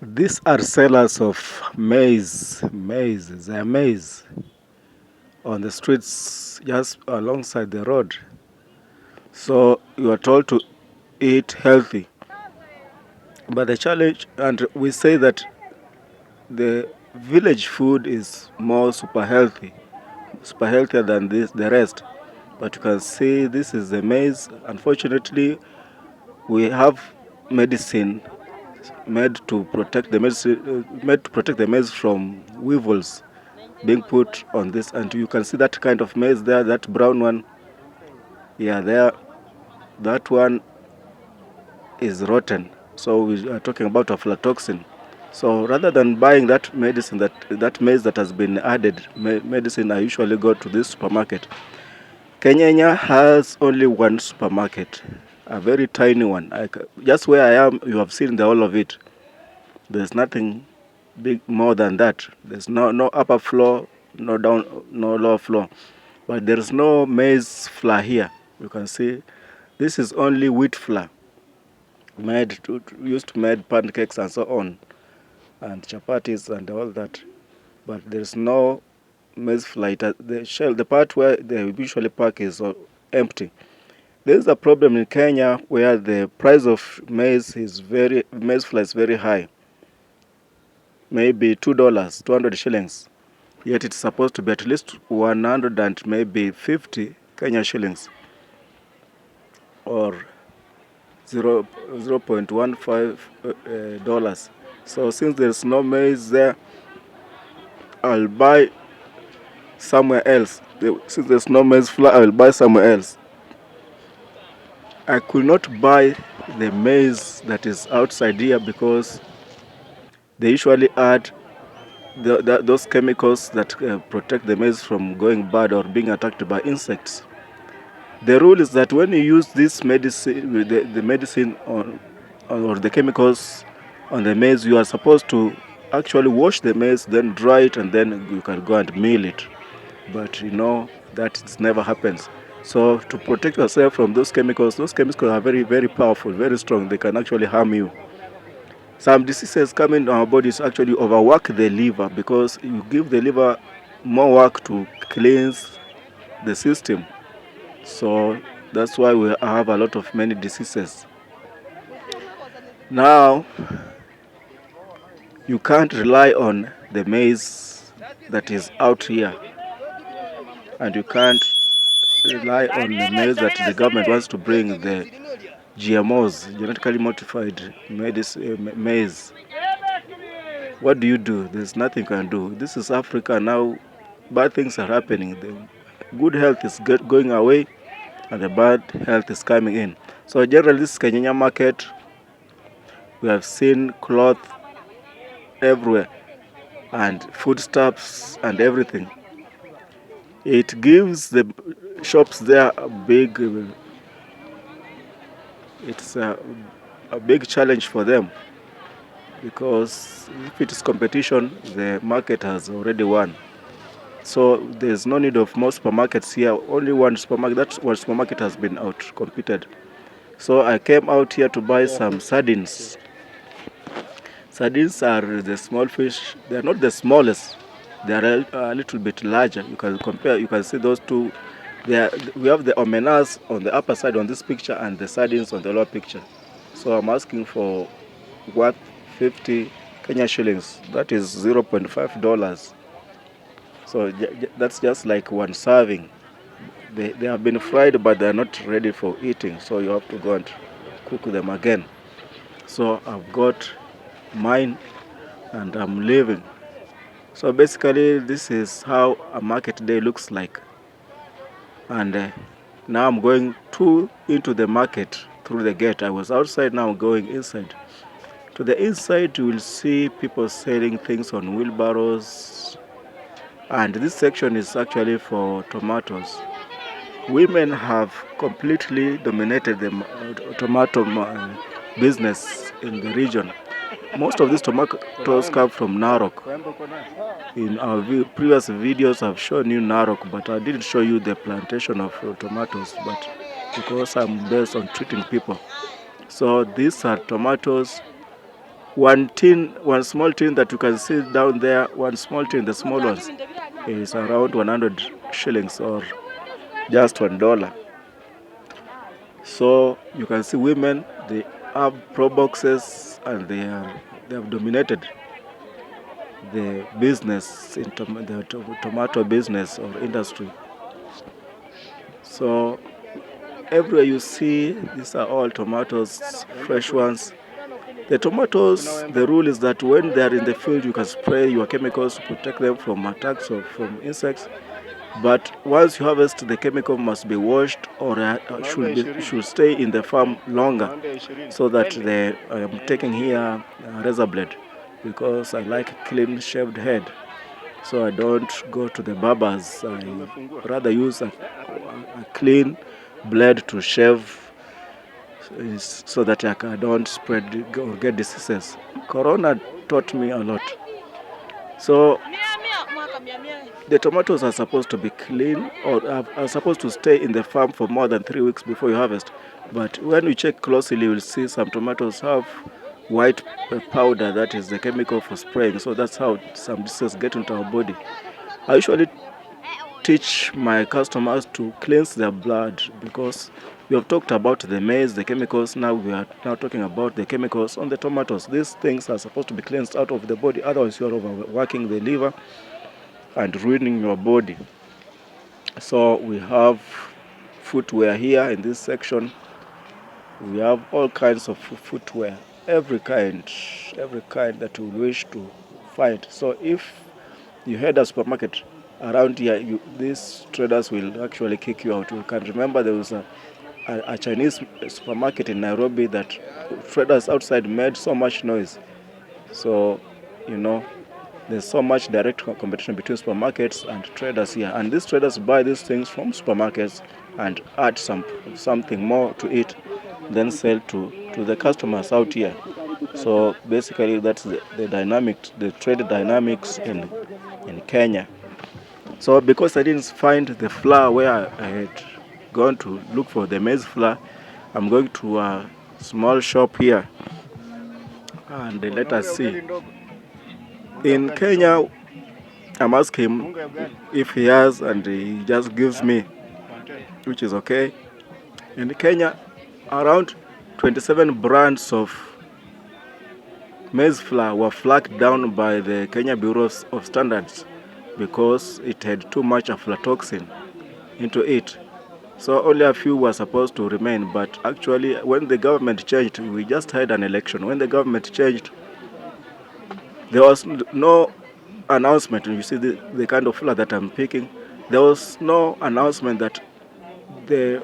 These are sellers of maize. They are maize on the streets just alongside the road. So you are told to eat healthy. But the challenge, and we say that the village food is more super healthier than the rest. But you can see this is the maize. Unfortunately, we have medicine made to protect the maize from weevils being put on this, and you can see that kind of maize there, that brown one. Yeah, there, that one is rotten. So we are talking about aflatoxin. So rather than buying that medicine, that maize that has been added medicine, I usually go to this supermarket. Kenya has only one supermarket, a very tiny one. Just where I am, you have seen the whole of it. There's nothing big more than that. There's no upper floor, no down, no lower floor. But there is no maize flour here. You can see this is only wheat flour used to make pancakes and so on, and chapatis and all that. But there's no maize flour. The part where they usually pack is empty. There is a problem in Kenya where the price of maize flour is very high. Maybe $2, 200 shillings. Yet it's supposed to be at least 100 and maybe 50 Kenya shillings, or 0.15 dollars. So since there's no maize there, I'll buy somewhere else. Since there's no maize flour, I'll buy somewhere else. I could not buy the maize that is outside here because they usually add those chemicals that protect the maize from going bad or being attacked by insects. The rule is that when you use this medicine, the medicine or the chemicals on the maize, you are supposed to actually wash the maize, then dry it, and then you can go and mill it. But you know that it never happens. So to protect yourself from those chemicals are very, very powerful, very strong. They can actually harm you. Some diseases come in our bodies actually overwork the liver because you give the liver more work to cleanse the system. So that's why we have a lot of many diseases. Now, you can't rely on the maize that is out here, and you can't rely on the maize that the government wants to bring, the GMOs, genetically modified maize. What do? There's nothing you can do. This is Africa now. Bad things are happening. The good health is going away, and the bad health is coming in. So generally, this Kenya market, we have seen cloth everywhere and foodstuffs and everything. It gives the shops there it's a big challenge for them, because if it is competition, the market has already won. So there's no need of more supermarkets here. Only one supermarket. That one supermarket has been out competed. So I came out here to buy some sardines. Sardines are the small fish. They are not the smallest. They are a little bit larger. You can compare. You can see those two. We have the omenas on the upper side on this picture and the sardines on the lower picture. So I'm asking for what 50 Kenya shillings. That is $0.5. So that's just like one serving. They have been fried, but they're not ready for eating. So you have to go and cook them again. So I've got mine and I'm leaving. So basically, this is how a market day looks like. And now I'm going into the market through the gate. I was outside, now I'm going inside. To the inside, you will see people selling things on wheelbarrows. And this section is actually for tomatoes. Women have completely dominated the tomato business in the region. Most of these tomatoes come from Narok. In our previous videos, I've shown you Narok, but I didn't show you the plantation of tomatoes, but because I'm based on treating people. So these are tomatoes one small tin that you can see down there, one small tin, the small ones, is around 100 shillings or just $1. So you can see women, they have pro boxes and they have dominated the business in the tomato business or industry. So everywhere you see, these are all tomatoes, fresh ones. The tomatoes, the rule is that when they are in the field, you can spray your chemicals to protect them from attacks or from insects. But once you harvest, the chemical must be washed or should stay in the farm longer. So that I am taking here a razor blade because I like clean shaved head. So I don't go to the barbers. I rather use a clean blade to shave so that I don't spread or get diseases. Corona taught me a lot. So the tomatoes are supposed to be clean or are supposed to stay in the farm for more than 3 weeks before you harvest. But when you check closely, you will see some tomatoes have white powder, that is the chemical for spraying. So that's how some diseases get into our body. I usually teach my customers to cleanse their blood because we have talked about the maize, the chemicals. Now we are now talking about the chemicals on the tomatoes. These things are supposed to be cleansed out of the body, otherwise you are overworking the liver and ruining your body. So we have footwear here in this section. We have all kinds of footwear, every kind that you wish to find. So if you head a supermarket around here, these traders will actually kick you out. You can remember there was a Chinese supermarket in Nairobi that traders outside made so much noise. So, there's so much direct competition between supermarkets and traders here. And these traders buy these things from supermarkets and add something more to it, then sell to the customers out here. So basically that's the trade dynamics in Kenya. So because I didn't find the flour where I had gone to look for the maize flour, I'm going to a small shop here and let us see. In Kenya, I'm asking him if he has, and he just gives me, which is okay. In Kenya, around 27 brands of maize flour were flagged down by the Kenya Bureau of Standards because it had too much aflatoxin into it. So only a few were supposed to remain, but actually when the government changed, we just had an election. When the government changed, there was no announcement. You see the kind of flour that I'm picking, there was no announcement that the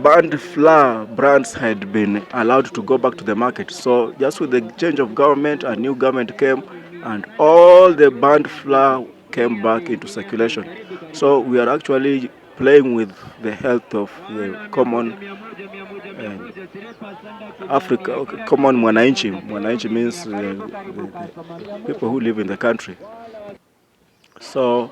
banned flour brands had been allowed to go back to the market. So just with the change of government, a new government came and all the banned flour came back into circulation. So we are actually playing with the health of the common Africa, common mwananchi. Mwananchi means the people who live in the country. So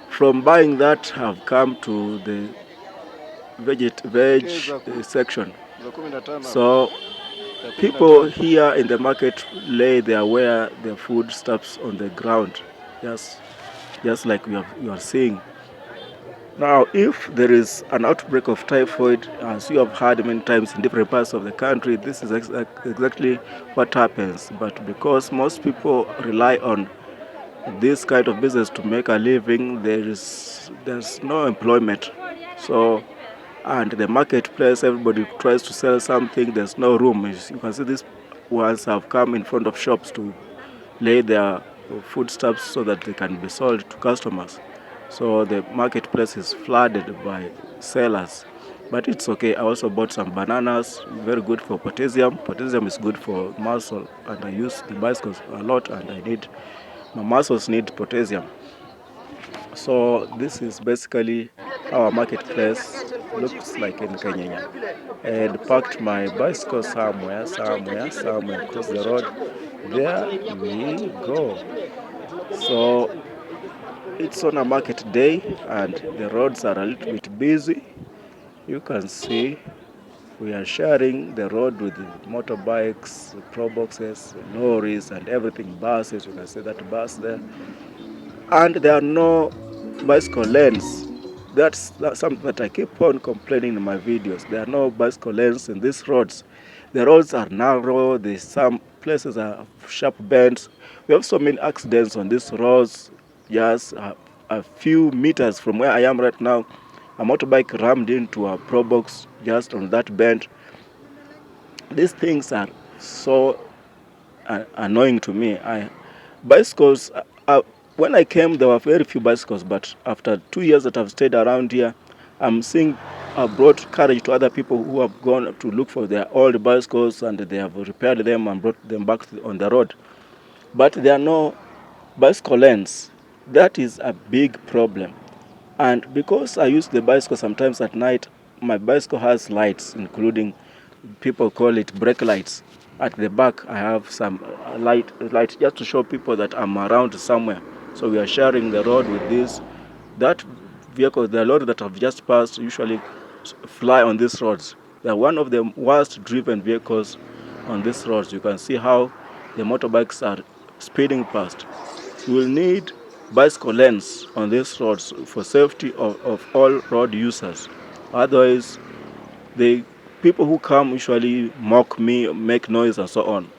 from buying that, I've come to the veg section. So people here in the market lay their food stuffs on the ground, just like you are seeing. Now, if there is an outbreak of typhoid, as you have heard many times in different parts of the country, this is exactly what happens. But because most people rely on this kind of business to make a living, there's no employment. So, and the marketplace, everybody tries to sell something, there's no room. You can see these ones have come in front of shops to lay their foodstuffs so that they can be sold to customers. So the marketplace is flooded by sellers. But it's okay. I also bought some bananas, very good for potassium. Potassium is good for muscle, and I use the bicycles a lot, and my muscles need potassium. So this is basically how our marketplace looks like in Kenya. And parked my bicycle somewhere across the road. There we go. So it's on a market day and the roads are a little bit busy. You can see We are sharing the road with motorbikes, proboxes, lorries, and everything, buses. You can see that bus there. And there are no bicycle lanes. That's something that I keep on complaining in my videos. There are no bicycle lanes in these roads. The roads are narrow. There's some places are sharp bends. We have so many accidents on these roads. Just a few meters from where I am right now, a motorbike rammed into a probox just on that bend. These things are so annoying to me. Bicycles, when I came, there were very few bicycles, but after 2 years that I've stayed around here, I'm seeing I brought courage to other people who have gone to look for their old bicycles and they have repaired them and brought them back on the road. But there are no bicycle lanes. That is a big problem. And because I use the bicycle sometimes at night, my bicycle has lights, including people call it brake lights. At the back, I have some light just to show people that I'm around somewhere. So we are sharing the road with this. That vehicle, the lorry that have just passed, usually fly on these roads. They are one of the worst driven vehicles on these roads. You can see how the motorbikes are speeding past. We will need bicycle lanes on these roads for safety of all road users. Otherwise, the people who come usually mock me, make noise and so on.